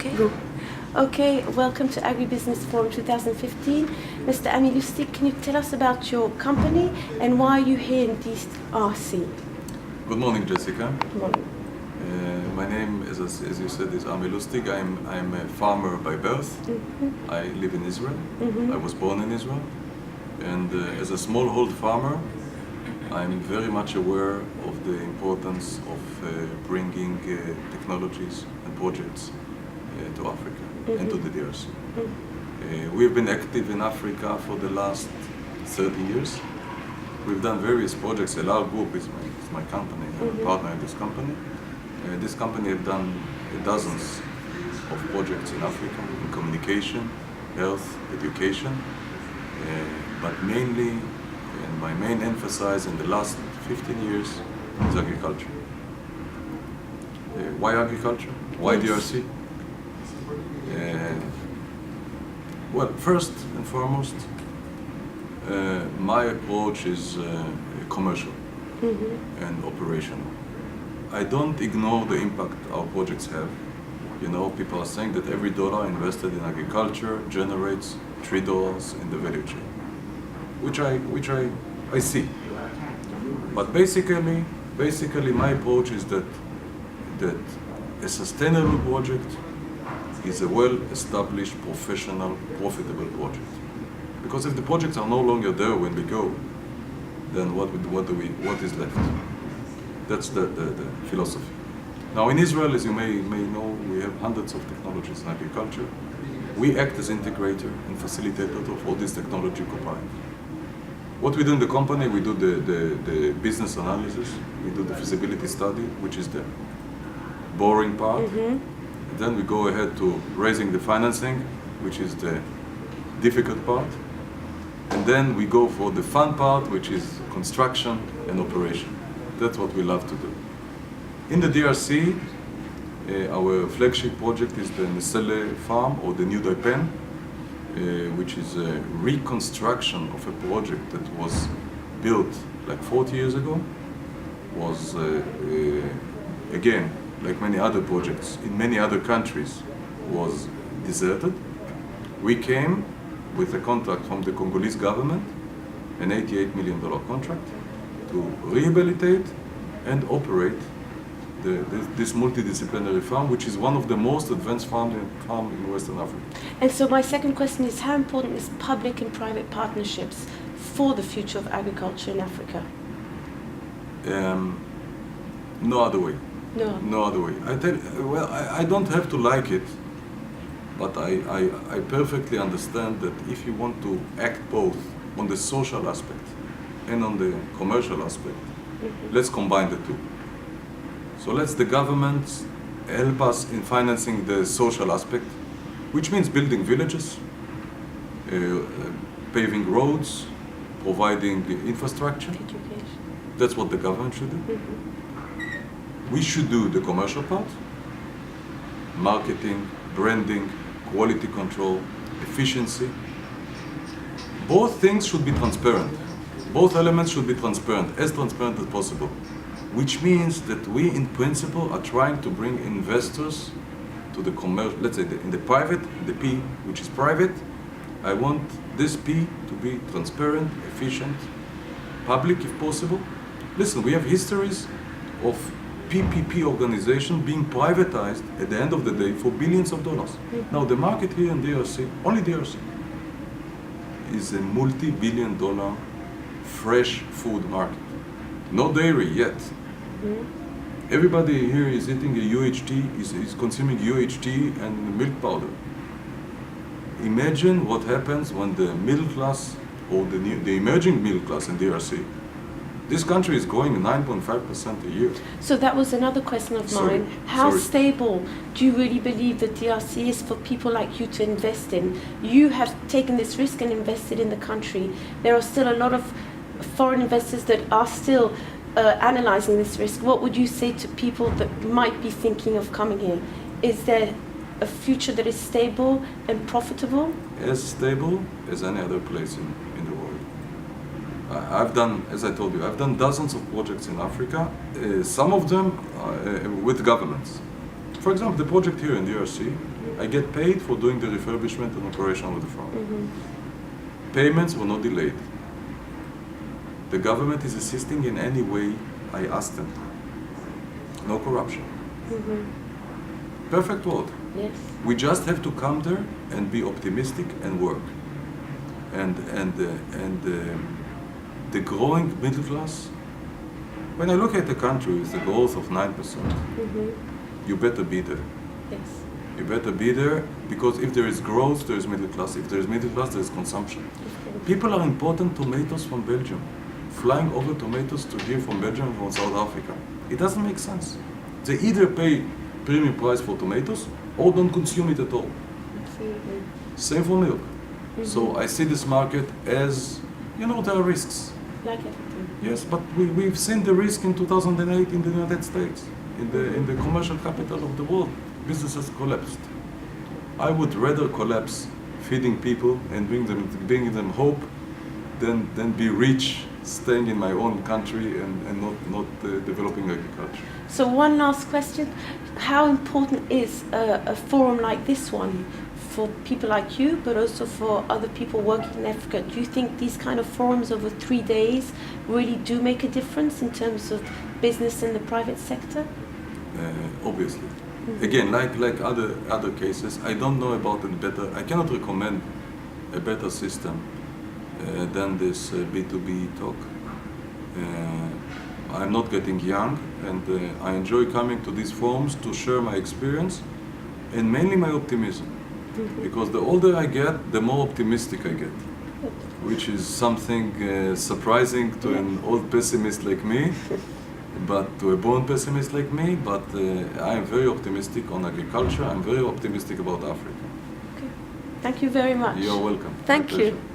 Okay. Go. Okay, welcome to AgriBusiness Forum 2015. Mr. Ami Lustig, can you tell us about your company and why you're here in DRC? Good morning, Jessica. Good morning. My name, as you said, is Ami Lustig. I'm a farmer by birth. I live in Israel. I was born in Israel. And as a smallhold farmer, I'm very much aware of the importance of bringing technologies and projects to Africa and to the DRC. We've been active in Africa for the last 30 years. We've done various projects. Elal Group is my company. I'm a partner in this company. This company has done dozens of projects in Africa in communication, health, education, but mainly, and my main emphasis in the last 15 years is agriculture. Why agriculture? Why DRC? Well, first and foremost, my approach is commercial and operational. I don't ignore the impact our projects have. You know, people are saying that every dollar invested in agriculture generates $3 in the value chain, which I see. But basically my approach is that a sustainable project is a well-established, professional, profitable project. Because if the projects are no longer there when we go, then what is left? That's the philosophy. Now in Israel, as you may know, we have hundreds of technologies in agriculture. We act as integrator and facilitator of all these technology combined. What we do in the company, we do the business analysis, we do the feasibility study, which is the boring part. And then we go ahead to raising the financing, which is the difficult part. And then we go for the fun part, which is construction and operation. That's what we love to do. In the DRC, our flagship project is the Nesele farm, or the New Daipen, which is a reconstruction of a project that was built like 40 years ago. Was again, like many other projects in many other countries, was deserted. We came with a contract from the Congolese government, an $88 million contract, to rehabilitate and operate this multidisciplinary farm, which is one of the most advanced farm in Western Africa. And so my second question is, how important is public and private partnerships for the future of agriculture in Africa? No other way. No other way. I don't have to like it, but I perfectly understand that if you want to act both on the social aspect and on the commercial aspect, let's combine the two. So let's the government help us in financing the social aspect, which means building villages, paving roads, providing infrastructure. Education. That's what the government should do. We should do the commercial part, marketing, branding, quality control, efficiency. Both things should be transparent. Both elements should be transparent as possible, which means that we, in principle, are trying to bring investors to the commercial, let's say in the private, the P, which is private. I want this P to be transparent, efficient, public if possible. Listen, we have histories of PPP organization being privatized at the end of the day for billions of dollars. Now the market here in DRC, only DRC, is a multi-billion-dollar fresh food market. No dairy yet. Everybody here is eating a UHT, is consuming UHT and milk powder. Imagine what happens when the middle class, or the emerging middle class in DRC, this country is growing 9.5% a year. So that was another question of mine. How stable do you really believe that DRC is for people like you to invest in? You have taken this risk and invested in the country. There are still a lot of foreign investors that are still analyzing this risk. What would you say to people that might be thinking of coming here? Is there a future that is stable and profitable? As stable as any other place in the world. I've done, as I told you, I've done dozens of projects in Africa, some of them with governments. For example, the project here in DRC, I get paid for doing the refurbishment and operation of the farm. Payments were not delayed. The government is assisting in any way I ask them. No corruption. Perfect world. Yes. We just have to come there and be optimistic and work. And the growing middle class. When I look at the country with the growth of 9%, you better be there. Yes. You better be there, because if there is growth, there is middle class. If there is middle class, there is consumption. People are importing tomatoes from Belgium, flying over tomatoes to here from Belgium, from South Africa. It doesn't make sense. They either pay premium price for tomatoes or don't consume it at all. Absolutely. Same for milk. So I see this market as, there are risks. Like everything. Yes, but we've seen the risk in 2008 in the United States, in the commercial capital of the world. Businesses collapsed. I would rather collapse feeding people and bringing them hope than be rich, staying in my own country and not developing agriculture. So one last question. How important is a forum like this one for people like you, but also for other people working in Africa? Do you think these kind of forums over 3 days really do make a difference in terms of business in the private sector? Obviously. Again, like other cases, I don't know about it better. I cannot recommend a better system than this B2B talk. I'm not getting young, and I enjoy coming to these forums to share my experience and mainly my optimism. Because the older I get, the more optimistic I get, which is something surprising to an old pessimist like me, but to a born pessimist like me. But I am very optimistic on agriculture. I'm very optimistic about Africa. Okay. Thank you very much. You're welcome. Thank My you. pleasure.